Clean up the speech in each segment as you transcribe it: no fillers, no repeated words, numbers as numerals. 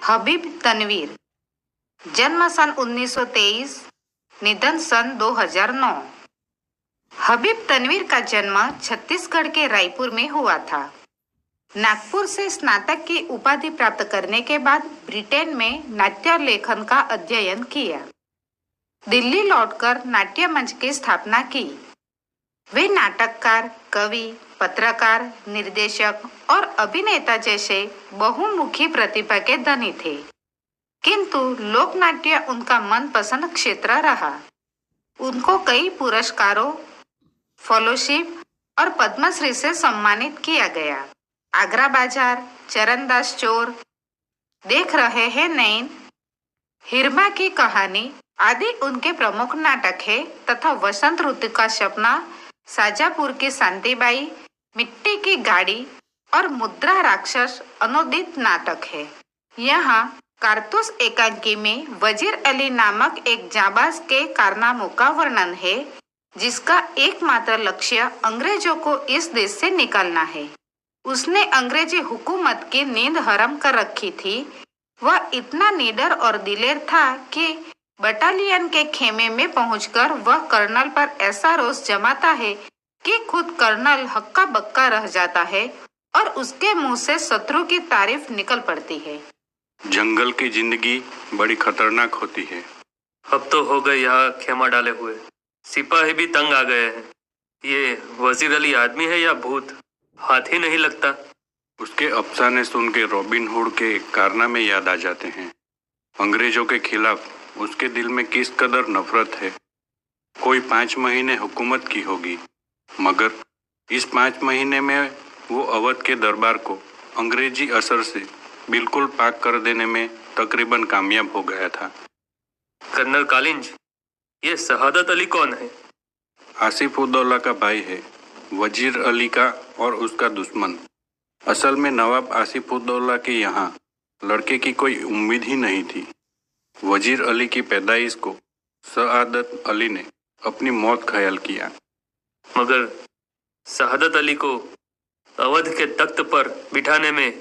हबीब तनवीर, जन्म सन 1923, निधन सन 2009। हबीब तनवीर का जन्म छत्तीसगढ़ के रायपुर में हुआ था। नागपुर से स्नातक की उपाधि प्राप्त करने के बाद ब्रिटेन में नाट्य लेखन का अध्ययन किया। दिल्ली लौटकर नाट्य मंच की स्थापना की। वे नाटककार, कवि, पत्रकार, निर्देशक और अभिनेता जैसे बहुमुखी प्रतिभा के धनी थे, किंतु लोकनाट्य उनका मनपसंद क्षेत्र रहा। उनको कई पुरस्कारों, फेलोशिप और पद्मश्री से सम्मानित किया गया। आगरा बाजार, चरणदास चोर, देख रहे हैं नैन, हिरमा की कहानी आदि उनके प्रमुख नाटक है तथा वसंत ऋतु का सपना, शाजापुर की शांतिबाई, मिट्टी की गाड़ी और मुद्रा राक्षस अनुदित नाटक है। यहाँ कारतूस एकांकी में वजीर अली नामक एक जाबाज के कारनामों का वर्णन है, जिसका एकमात्र लक्ष्य अंग्रेजों को इस देश से निकालना है। उसने अंग्रेजी हुकूमत की नींद हराम कर रखी थी। वह इतना निडर और दिलेर था कि बटालियन के खेमे में पहुंचकर वह कर्नल पर ऐसा रोष जमाता है कि खुद कर्नल हक्का बक्का रह जाता है और उसके मुंह से शत्रु की तारीफ निकल पड़ती है। जंगल की जिंदगी बड़ी खतरनाक होती है। अब तो हो गए यहाँ खेमा डाले हुए, सिपाही भी तंग आ गए हैं। ये वजीर अली आदमी है या भूत, हाथ ही नहीं लगता। उसके अफसाने सुन के रॉबिन हुड के कारनामे याद आ जाते हैं। अंग्रेजों के खिलाफ उसके दिल में किस कदर नफरत है। कोई 5 महीने हुकूमत की होगी, मगर इस 5 महीने में वो अवध के दरबार को अंग्रेजी असर से बिल्कुल पाक कर देने में तकरीबन कामयाब हो गया था। कर्नल कालिंज, ये शहादत अली कौन है? आसिफ उद्दौला का भाई है, वजीर अली का और उसका दुश्मन। असल में नवाब आसिफ उद्दौला के यहाँ लड़के की कोई उम्मीद ही नहीं थी। वजीर अली की पैदाइश को शहादत अली ने अपनी मौत ख्याल किया। मगर शहादत अली को अवध के तख्त पर बिठाने में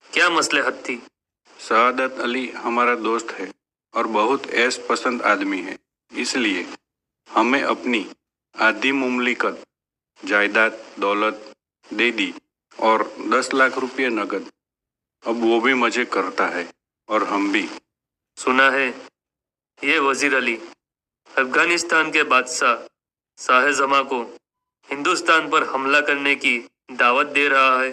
क्या मसलहत थी? शहादत अली हमारा दोस्त है और बहुत ऐश पसंद आदमी है, इसलिए हमें अपनी आधी मुमलिकत, जायदाद, दौलत दे दी और 10 लाख रुपये नगद। अब वो भी मजे करता है और हम भी। सुना है ये वजीर अली अफगानिस्तान के बादशाह शाह जमा को हिंदुस्तान पर हमला करने की दावत दे रहा है।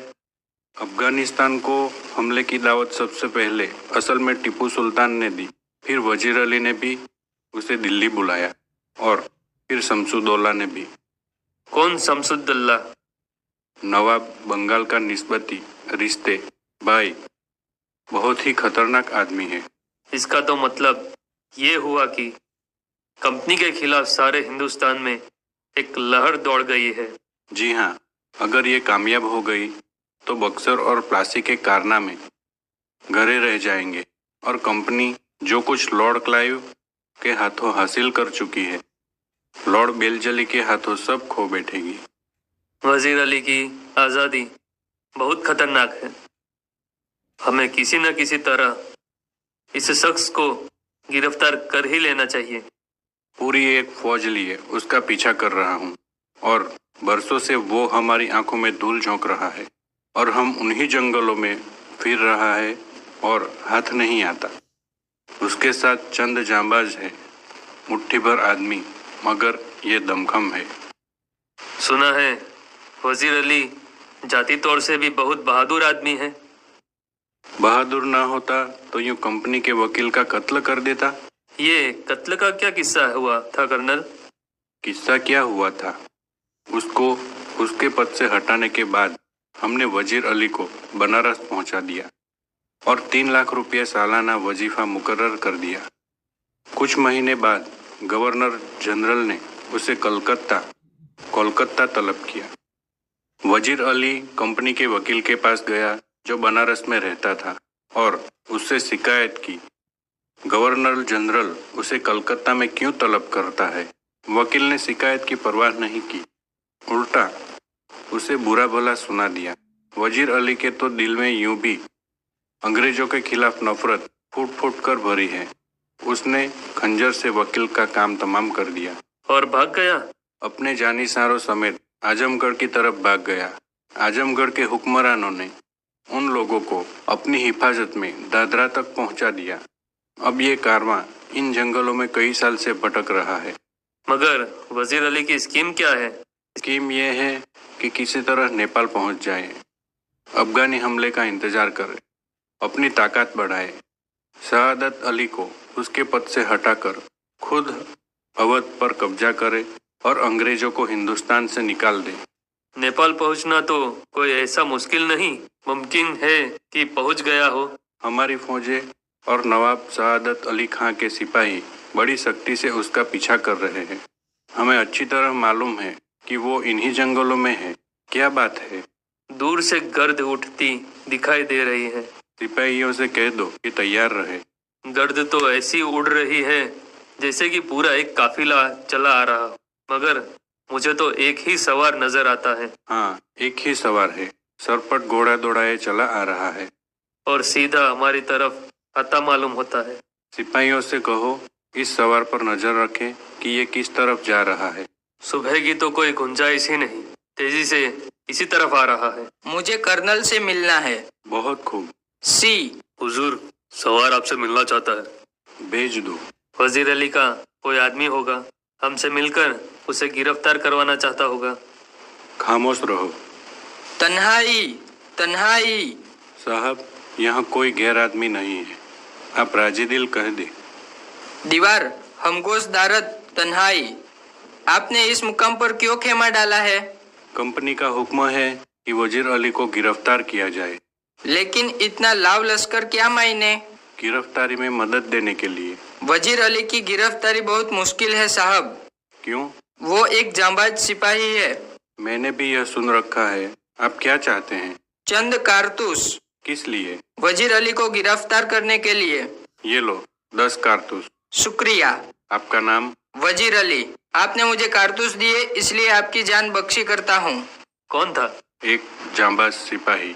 अफगानिस्तान को हमले की दावत सबसे पहले असल में टीपू सुल्तान ने दी, फिर वजीर अली ने भी उसे दिल्ली बुलाया और फिर शमसुद्दौला ने भी। कौन शमसुद्दौला? नवाब बंगाल का निस्बती रिश्ते भाई, बहुत ही खतरनाक आदमी है। इसका तो मतलब ये हुआ कि कंपनी के खिलाफ सारे हिंदुस्तान में एक लहर दौड़ गई है। जी हाँ, अगर ये कामयाब हो गई तो बक्सर और प्लासी के कारनामे घरे रह जाएंगे और कंपनी जो कुछ लॉर्ड क्लाइव के हाथों हासिल कर चुकी है, लॉर्ड बेलजली के हाथों सब खो बैठेगी। वजीर अली की आज़ादी बहुत खतरनाक है। हमें किसी न किसी तरह इस शख्स को गिरफ्तार कर ही लेना चाहिए। पूरी एक फौज लिए उसका पीछा कर रहा हूँ और बरसों से वो हमारी आंखों में धूल झोंक रहा है और हम उन्हीं जंगलों में फिर रहा है और हाथ नहीं आता। उसके साथ चंद जांबाज है, मुट्ठी भर आदमी, मगर ये दमखम है। सुना है वजीर अली जाति तौर से भी बहुत बहादुर आदमी है। बहादुर ना होता तो यूं कंपनी के वकील का कत्ल कर देता। ये कत्ल का क्या किस्सा हुआ था कर्नल? किस्सा क्या हुआ था, उसको उसके पद से हटाने के बाद हमने वजीर अली को बनारस पहुंचा दिया और 3 लाख रुपये सालाना वजीफा मुकर्रर कर दिया। कुछ महीने बाद गवर्नर जनरल ने उसे कोलकाता तलब किया। वजीर अली कंपनी के वकील के पास गया जो बनारस में रहता था और उससे शिकायत की। गवर्नर जनरल उसे कलकत्ता में क्यों तलब करता है? वकील ने शिकायत की परवाह नहीं की, उल्टा उसे बुरा भला सुना दिया। वजीर अली के तो दिल में यूं भी अंग्रेजों के खिलाफ नफरत फूट फूट कर भरी है। उसने खंजर से वकील का काम तमाम कर दिया और भाग गया। अपने जानिसारों समेत आजमगढ़ की तरफ भाग गया। आजमगढ़ के हुक्मरानों ने उन लोगों को अपनी हिफाजत में दादरा तक पहुंचा दिया। अब ये कारवां इन जंगलों में कई साल से भटक रहा है। मगर वजीर अली की स्कीम क्या है? स्कीम यह है कि किसी तरह नेपाल पहुंच जाए, अफगानी हमले का इंतजार करे, अपनी ताकत बढ़ाए, शहादत अली को उसके पद से हटाकर खुद अवध पर कब्जा करे और अंग्रेजों को हिंदुस्तान से निकाल दे। नेपाल पहुंचना तो कोई ऐसा मुश्किल नहीं, मुमकिन है कि पहुंच गया हो। हमारी फौजें और नवाब शहादत अली खां के सिपाही बड़ी सख्ती से उसका पीछा कर रहे हैं। हमें अच्छी तरह मालूम है कि वो इन्हीं जंगलों में है। क्या बात है? दूर से गर्द उठती दिखाई दे रही है। सिपाहियों से कह दो कि तैयार रहे। गर्द तो ऐसी उड़ रही है जैसे कि पूरा एक काफिला चला आ रहा हो। मगर मुझे तो एक ही सवार नजर आता है। हाँ, एक ही सवार है, सरपट घोड़ा दौड़ाए चला आ रहा है और सीधा हमारी तरफ आता मालूम होता है। सिपाहियों से कहो इस सवार पर नजर रखें कि ये किस तरफ जा रहा है। सुबह की तो कोई गुंजाइश ही नहीं, तेजी से इसी तरफ आ रहा है। मुझे कर्नल से मिलना है। बहुत खूब, सी। हुजूर, सवार आपसे मिलना चाहता है। भेज दो। वजीर अली का कोई आदमी होगा, हमसे मिलकर उसे गिरफ्तार करवाना चाहता होगा। खामोश रहो। तन्हाई, तन्हाई। साहब, यहाँ कोई गैर आदमी नहीं है, आप राजी दिल कह दे। दीवार हमगोश दारद तन्हाई। आपने इस मुकाम पर क्यों खेमा डाला है? कंपनी का हुक्म है कि वजीर अली को गिरफ्तार किया जाए। लेकिन इतना लाव लश्कर क्या मायने? गिरफ्तारी में मदद देने के लिए। वजीर अली की गिरफ्तारी बहुत मुश्किल है साहब। क्यों? वो एक जांबाज सिपाही है। मैंने भी यह सुन रखा है। आप क्या चाहते हैं? चंद कारतूस। किस लिए? वजीर अली को गिरफ्तार करने के लिए। ये लो 10 कारतूस। शुक्रिया। आपका नाम? वजीर अली। आपने मुझे कारतूस दिए इसलिए आपकी जान बख्शी करता हूँ। कौन था? एक जांबाज सिपाही।